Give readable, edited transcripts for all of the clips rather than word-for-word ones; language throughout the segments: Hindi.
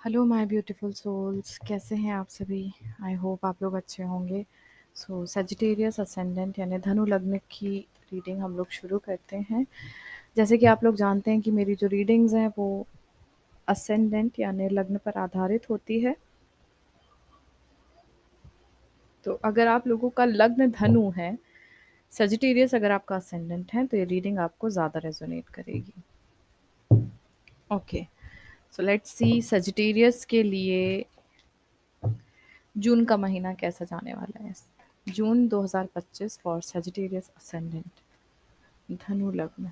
हेलो माय ब्यूटीफुल सोल्स, कैसे हैं आप सभी। आई होप आप लोग अच्छे होंगे। सो सजिटेरियस असेंडेंट यानी धनु लग्न की रीडिंग हम लोग शुरू करते हैं। जैसे कि आप लोग जानते हैं कि मेरी जो रीडिंग्स हैं वो असेंडेंट यानी लग्न पर आधारित होती है। तो अगर आप लोगों का लग्न धनु है, सजिटेरियस अगर आपका असेंडेंट है, तो ये रीडिंग आपको ज़्यादा रेजोनेट करेगी। Okay, so let's see Sagittarius के लिए जून का महीना कैसा जाने वाला है। जून 2025 फॉर सजिटेरियस असेंडेंट धनु लग्न।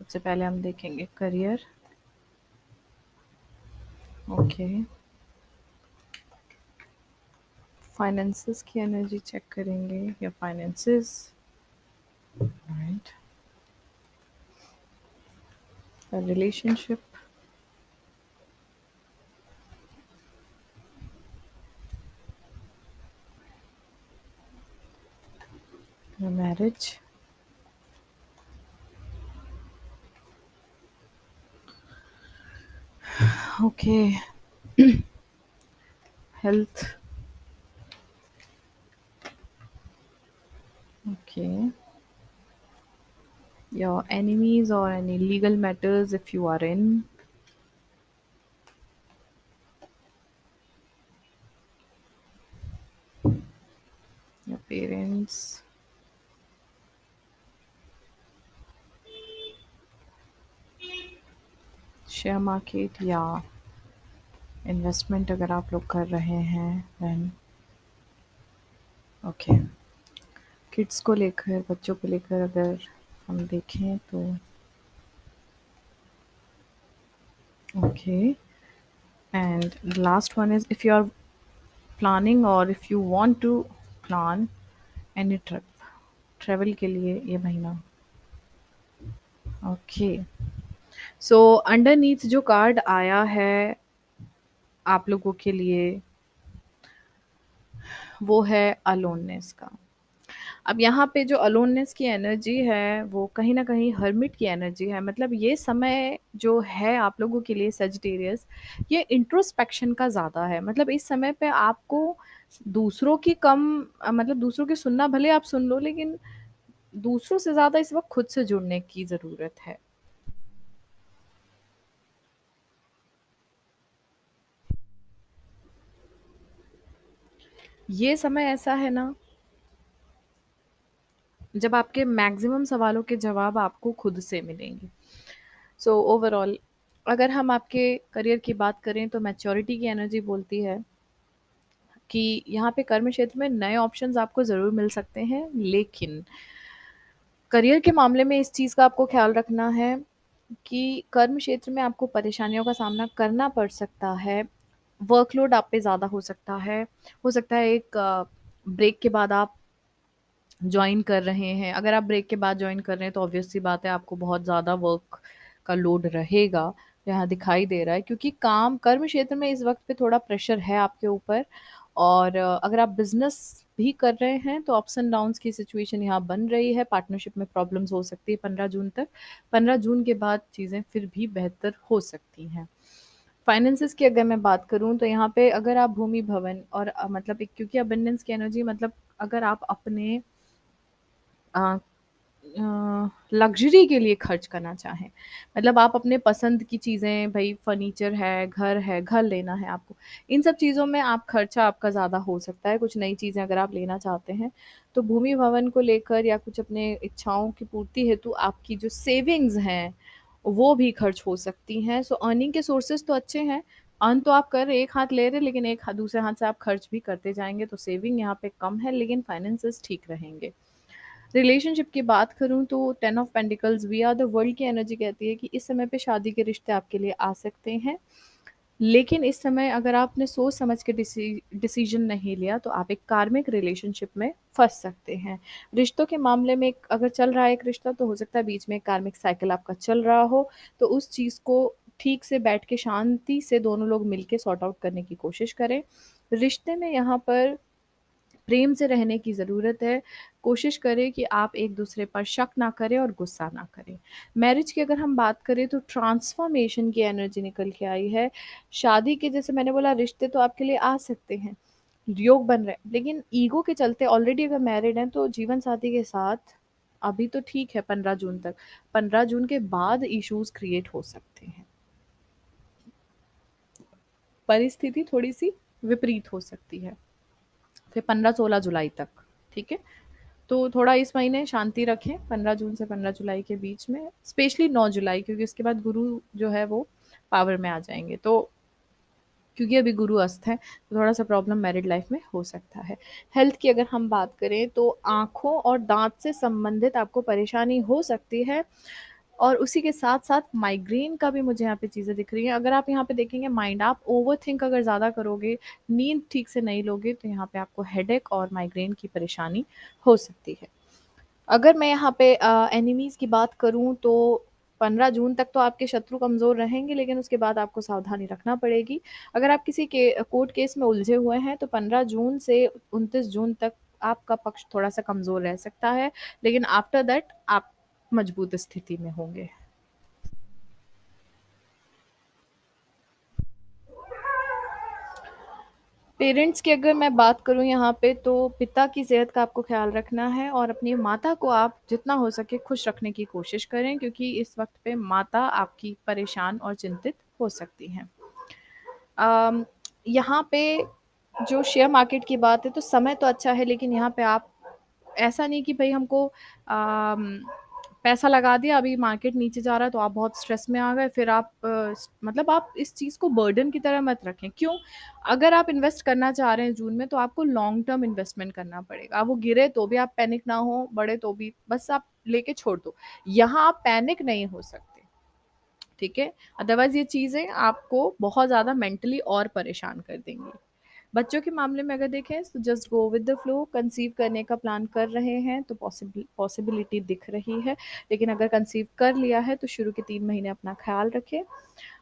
सबसे पहले हम देखेंगे करियर। ओके, फाइनेंसेस की एनर्जी चेक करेंगे या finances. Right, relationship, marriage, okay, health, okay, your enemies or any legal matters if you are in, your parents, share market या इन्वेस्टमेंट अगर आप लोग कर रहे हैं देन ओके। किड्स को लेकर, बच्चों को लेकर अगर हम देखें तो okay. And last one is if you are planning और if you want to plan any trip, travel के लिए ये महीना। ओके, सो अंडरनीथ जो कार्ड आया है आप लोगों के लिए वो है अलोननेस का। अब यहाँ पे जो अलोननेस की एनर्जी है वो कहीं ना कहीं हर्मिट की एनर्जी है। मतलब ये समय जो है आप लोगों के लिए सजिटेरियस, ये इंट्रोस्पेक्शन का ज़्यादा है। मतलब इस समय पे आपको दूसरों की कम मतलब दूसरों की सुनना भले आप सुन लो, लेकिन दूसरों से ज़्यादा इस वक्त खुद से जुड़ने की ज़रूरत है। ये समय ऐसा है ना जब आपके मैक्सिमम सवालों के जवाब आपको खुद से मिलेंगे। सो ओवरऑल अगर हम आपके करियर की बात करें तो मैच्योरिटी की एनर्जी बोलती है कि यहाँ पे कर्म क्षेत्र में नए ऑप्शंस आपको ज़रूर मिल सकते हैं, लेकिन करियर के मामले में इस चीज़ का आपको ख्याल रखना है कि कर्म क्षेत्र में आपको परेशानियों का सामना करना पड़ सकता है। वर्कलोड आप पे ज़्यादा हो सकता है एक ब्रेक के बाद आप जॉइन कर रहे हैं। अगर आप ब्रेक के बाद जॉइन कर रहे हैं तो ऑब्वियस सी बात है आपको बहुत ज़्यादा वर्क का लोड रहेगा, यहाँ दिखाई दे रहा है। क्योंकि काम कर्म क्षेत्र में इस वक्त पे थोड़ा प्रेशर है आपके ऊपर। और अगर आप बिजनेस भी कर रहे हैं तो अप्स एंड डाउन्स की सिचुएशन यहाँ बन रही है। पार्टनरशिप में प्रॉब्लम्स हो सकती है 15 जून तक। 15 जून के बाद चीज़ें फिर भी बेहतर हो सकती हैं। फाइनेंसेस की अगर मैं बात करूँ तो यहाँ पे अगर आप भूमि भवन और मतलब एक, क्योंकि अबंडेंस की एनर्जी मतलब अगर आप अपने लग्ज़री के लिए खर्च करना चाहें, मतलब आप अपने पसंद की चीज़ें, भई फर्नीचर है, घर लेना है आपको, इन सब चीज़ों में आप खर्चा आपका ज़्यादा हो सकता है। कुछ नई चीज़ें अगर आप लेना चाहते हैं, तो भूमि भवन को लेकर या कुछ अपने इच्छाओं की पूर्ति हेतु आपकी जो सेविंग्स हैं, वो भी खर्च हो सकती हैं। सो अर्निंग के सोर्सेज़ तो अच्छे हैं, अर्न तो आप कर रहे, एक हाथ ले रहे, लेकिन एक हाथ दूसरे हाथ से आप खर्च भी करते जाएँगे, तो सेविंग यहाँ पे कम है, लेकिन फाइनेंसेस ठीक रहेंगे। रिलेशनशिप की बात करूँ तो 10 of pentacles we are the world की एनर्जी कहती है कि इस समय पे शादी के रिश्ते आपके लिए आ सकते हैं। लेकिन इस समय अगर आपने सोच समझ के डिसीजन नहीं लिया तो आप एक कार्मिक रिलेशनशिप में फँस सकते हैं। रिश्तों के मामले में अगर चल रहा है एक रिश्ता तो हो सकता है बीच में एक कार्मिक साइकिल आपका चल रहा हो, तो उस चीज़ को ठीक से बैठ के शांति से दोनों लोग मिल के सॉर्ट आउट करने की कोशिश करें। रिश्ते में यहाँ पर प्रेम से रहने की ज़रूरत है। कोशिश करें कि आप एक-दूसरे पर शक ना करें और गुस्सा ना करें। मैरिज की अगर हम बात करें तो ट्रांसफ़ॉर्मेशन की एनर्जी निकल के आई है। शादी के जैसे मैंने बोला रिश्ते तो आपके लिए आ सकते हैं, योग बन रहे हैं, लेकिन ईगो के चलते ऑलरेडी अगर मैरिड हैं तो जीवन साथी के साथ अभी तो ठीक है 15 जून तक। 15 जून के बाद इश्यूज़ क्रिएट हो सकते हैं। परिस्थिति थोड़ी-सी विपरीत हो सकती है। फिर 15-16 जुलाई तक, ठीक है? तो थोड़ा इस महीने शांति रखें 15 जून से 15 जुलाई के बीच में, स्पेशली 9 जुलाई क्योंकि उसके बाद गुरु जो है वो पावर में आ जाएँगे। तो क्योंकि अभी गुरु अस्त है, तो थोड़ा-सा प्रॉब्लम मैरिड लाइफ में हो सकता है। हेल्थ की अगर हम बात करें तो आँखों और दाँत से संबंधित आपको परेशानी हो सकती है और उसी के साथ-साथ माइग्रेन का भी मुझे यहाँ पे चीज़ें दिख रही हैं। अगर आप यहाँ पे देखेंगे माइंड आप ओवरथिंक अगर ज़्यादा करोगे, नींद ठीक से नहीं लोगे तो यहाँ पे आपको हेडेक और माइग्रेन की परेशानी हो सकती है। अगर मैं यहाँ पे एनिमीज़ की बात करूँ तो 15 जून तक तो आपके शत्रु कमज़ोर रहेंगे, लेकिन उसके बाद आपको सावधानी रखना पड़ेगी। अगर आप किसी के कोर्ट केस में उलझे हुए हैं, तो 15 जून से 29 जून तक आपका पक्ष थोड़ा-सा कमज़ोर रह सकता है, लेकिन आफ्टर दैट आप मजबूत स्थिति में होंगे। पेरेंट्स की अगर मैं बात करूँ यहाँ पे तो पिता की सेहत का आपको ख़्याल रखना है और अपनी माता को आप जितना हो सके खुश रखने की कोशिश करें क्योंकि इस वक़्त पे माता आपकी परेशान और चिंतित हो सकती हैं। अम, यहाँ पे जो शेयर मार्केट की बात है तो समय तो अच्छा है लेकिन यहाँ पे आप ऐसा नहीं कि भई हमको पैसा लगा दिया अभी मार्केट नीचे जा रहा है तो आप बहुत स्ट्रेस में आ गए फिर आप मतलब आप इस चीज़ को बर्डन की तरह मत रखें। क्यों? अगर आप इन्वेस्ट करना चाह रहे हैं जून में तो आपको लॉन्ग टर्म इन्वेस्टमेंट करना पड़ेगा। वो गिरे तो भी आप पैनिक ना हो, बढ़े तो भी बस आप लेके छोड़ दो। यहाँ आप पैनिक नहीं हो सकते। ठीक है? अदरवाइज़ ये चीज़ें आपको बहुत ज़्यादा मेंटली और परेशान कर देंगी। बच्चों के मामले में अगर देखें तो just go with the flow conceive करने का प्लान कर रहे हैं तो पॉसिबिलिटी दिख रही है। लेकिन अगर कंसीव कर लिया है तो शुरू के 3 महीने अपना ख़्याल रखें।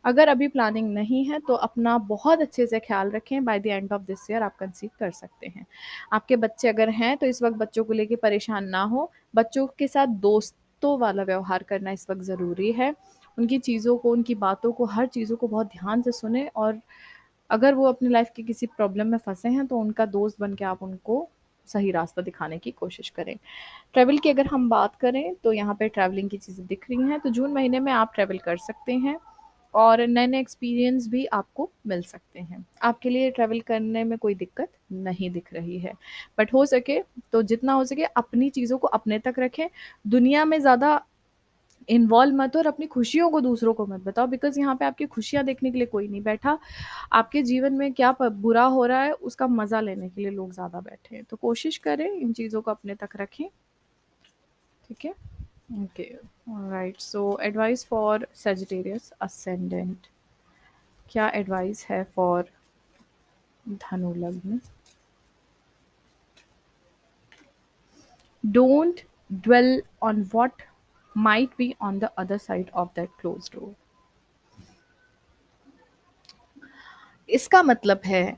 अगर अभी प्लानिंग नहीं है तो अपना बहुत अच्छे से ख़्याल रखें, by the end of this year आप कंसीव कर सकते हैं। आपके बच्चे अगर हैं तो इस वक़्त बच्चों को लेके परेशान ना हो, बच्चों के साथ दोस्तों वाला व्यवहार करना इस वक़्त ज़रूरी है। उनकी चीज़ों को, उनकी बातों को, हर चीज़ों को बहुत ध्यान से सुनें और अगर वो अपनी लाइफ़ की किसी प्रॉब्लम में फँसे हैं तो उनका दोस्त बन के आप उनको सही रास्ता दिखाने की कोशिश करें। ट्रैवल की अगर हम बात करें तो यहाँ पे ट्रैवलिंग की चीज़ें दिख रही हैं, तो जून महीने में आप ट्रैवल कर सकते हैं और नए-नए एक्सपीरियंस भी आपको मिल सकते हैं। आपके लिए ट्रैवल करने में कोई दिक्कत नहीं दिख रही है। बट हो सके तो जितना हो सके अपनी चीज़ों को अपने तक रखें। दुनिया में ज़्यादा इन्वॉल्व मत हो और अपनी खुशियों को दूसरों को मत बताओ बिकॉज़ यहाँ पे आपकी खुशियाँ देखने के लिए कोई नहीं बैठा। आपके जीवन में क्या प बुरा हो रहा है उसका मज़ा लेने के लिए लोग ज़्यादा बैठे हैं। तो कोशिश करें इन चीज़ों को अपने तक रखें, ठीक है? Okay, alright so advice for Sagittarius ascendant क्या एडवाइस है फॉर धनु लग्न? Don't dwell on what might be on the other side of that closed door। इसका मतलब है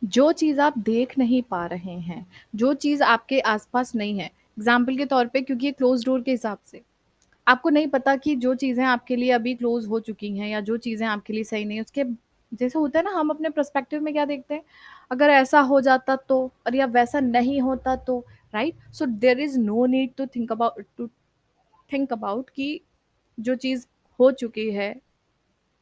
जो चीज़ आप देख नहीं पा रहे हैं, जो चीज़ आपके आस-पास नहीं है, एग्ज़ाम्पल के तौर पे क्योंकि ये क्लोज़ डोर के हिसाब से, आपको नहीं पता कि जो चीज़ें आपके लिए अभी क्लोज़ हो चुकी हैं या जो चीज़ें आपके लिए सही नहीं है, उसके जैसे होता है ना हम अपने पर्सपेक्टिव में क्या देखते हैं, अगर ऐसा हो जाता तो और या वैसा नहीं होता तो, right? So there is no need to think about कि जो चीज़ हो चुकी है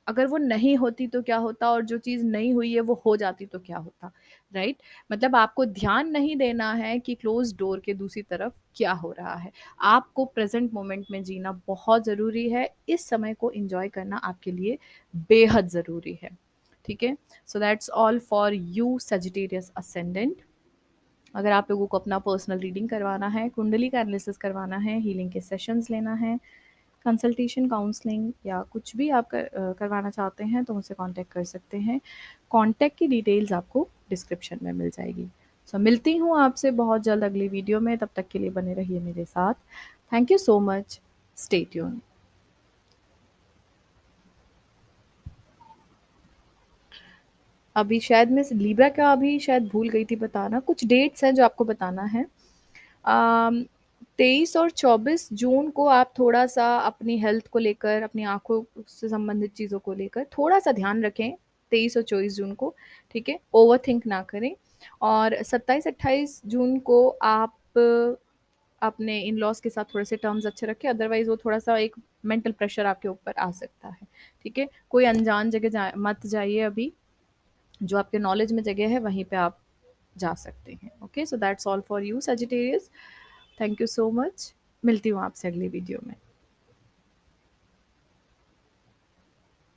अगर वो नहीं होती तो क्या होता और जो चीज़ नहीं हुई है वो हो जाती तो क्या होता, राइट? मतलब आपको ध्यान नहीं देना है कि क्लोज़ डोर के दूसरी तरफ क्या हो रहा है। आपको प्रेज़ेंट मोमेंट में जीना बहुत ज़रूरी है, इस समय को एन्जॉय करना आपके लिए बेहद ज़रूरी है, ठीक है? So that's all for you Sagittarius ascendant. अगर आप लोगों को अपना पर्सनल रीडिंग करवाना है, कुंडली का एनालिसिस करवाना है, हीलिंग के सेशंस लेना है, कंसल्टेशन, काउंसलिंग या कुछ भी आप करवाना चाहते हैं तो मुझसे कांटेक्ट कर सकते हैं। कांटेक्ट की डिटेल्स आपको डिस्क्रिप्शन में मिल जाएगी। सो मिलती हूँ आपसे बहुत जल्द अगली वीडियो में, तब तक के लिए बने रहिए मेरे साथ। Thank you so much. Stay tuned. अभी शायद मैं लिब्रा का अभी शायद भूल गई थी बताना, कुछ डेट्स हैं जो आपको बताना है। 23 और 24 जून को आप थोड़ा सा अपनी हेल्थ को लेकर, अपनी आंखों से संबंधित चीज़ों को लेकर थोड़ा सा ध्यान रखें। 23 और 24 जून को, ठीक है, ओवर थिंक ना करें। और 27 28 जून को आप अपने इन लॉज के साथ थोड़े से टर्म्स अच्छे रखें, अदरवाइज वो थोड़ा सा एक मेंटल प्रेशर आपके ऊपर आ सकता है। ठीक है, कोई अनजान जगह मत जाइए अभी, जो आपके नॉलेज में जगह है वहीं पे आप जा सकते हैं। Okay, so that's all for you Sagittarius. Thank you so much. मिलती हूँ आपसे अगली वीडियो में।